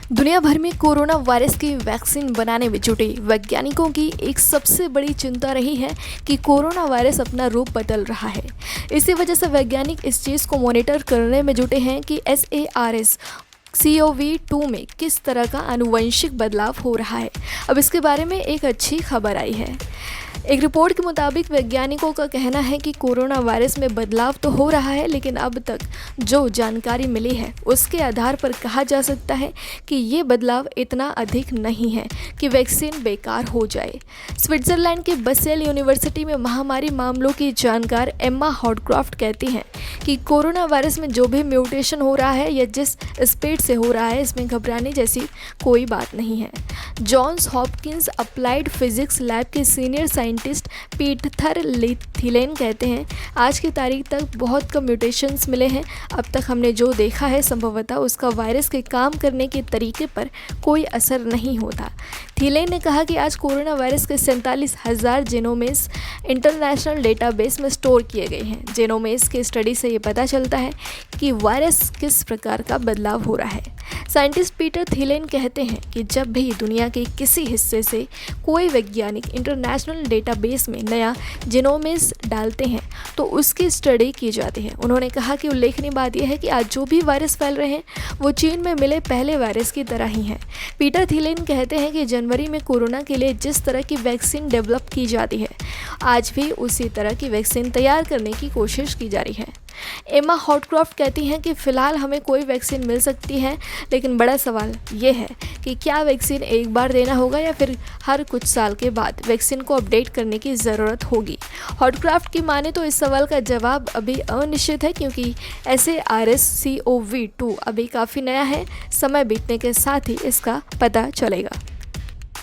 दुनिया भर में कोरोना वायरस की वैक्सीन बनाने में जुटे वैज्ञानिकों की एक सबसे बड़ी चिंता रही है कि कोरोना वायरस अपना रूप बदल रहा है। इसी वजह से वैज्ञानिक इस चीज़ को मॉनिटर करने में जुटे हैं कि SARS-CoV-2 में किस तरह का आनुवंशिक बदलाव हो रहा है। अब इसके बारे में एक अच्छी खबर आई है। एक रिपोर्ट के मुताबिक वैज्ञानिकों का कहना है कि कोरोना वायरस में बदलाव तो हो रहा है, लेकिन अब तक जो जानकारी मिली है उसके आधार पर कहा जा सकता है कि ये बदलाव इतना अधिक नहीं है कि वैक्सीन बेकार हो जाए। स्विट्ज़रलैंड के बसेल यूनिवर्सिटी में महामारी मामलों की जानकार एम्मा हॉडक्राफ्ट कहती हैं कि कोरोना वायरस में जो भी म्यूटेशन हो रहा है या जिस स्पीड से हो रहा है, इसमें घबराने जैसी कोई बात नहीं है। Johns Hopkins Applied Physics Lab के सीनियर साइंटिस्ट पीटर थिलेन कहते हैं, आज की तारीख तक बहुत कम म्यूटेशंस मिले हैं। अब तक हमने जो देखा है संभवतः उसका वायरस के काम करने के तरीके पर कोई असर नहीं होता। थिलेन ने कहा कि आज कोरोना वायरस के 47,000 जेनोमेस इंटरनेशनल डेटाबेस में स्टोर किए गए हैं। जेनोमेस की स्टडी से ये पता चलता है कि वायरस किस प्रकार का बदलाव हो रहा है। साइंटिस्ट पीटर थिलेन कहते हैं कि जब भी दुनिया के किसी हिस्से से कोई वैज्ञानिक इंटरनेशनल डेटाबेस में नया जीनोमेस डालते हैं तो उसकी स्टडी की जाती है। उन्होंने कहा कि उल्लेखनीय बात यह है कि आज जो भी वायरस फैल रहे हैं वो चीन में मिले पहले वायरस की तरह ही हैं। पीटर थिलेन कहते हैं कि जनवरी में कोरोना के लिए जिस तरह की वैक्सीन डेवलप की जाती है, आज भी उसी तरह की वैक्सीन तैयार करने की कोशिश की जा रही है। एम्मा हॉडक्राफ्ट कहती हैं कि फ़िलहाल हमें कोई वैक्सीन मिल सकती है, लेकिन बड़ा सवाल ये है कि क्या वैक्सीन एक बार देना होगा या फिर हर कुछ साल के बाद वैक्सीन को अपडेट करने की ज़रूरत होगी। हॉडक्राफ्ट की माने तो इस सवाल का जवाब अभी अनिश्चित है, क्योंकि SARS-CoV-2 अभी काफ़ी नया है। समय बीतने के साथ ही इसका पता चलेगा।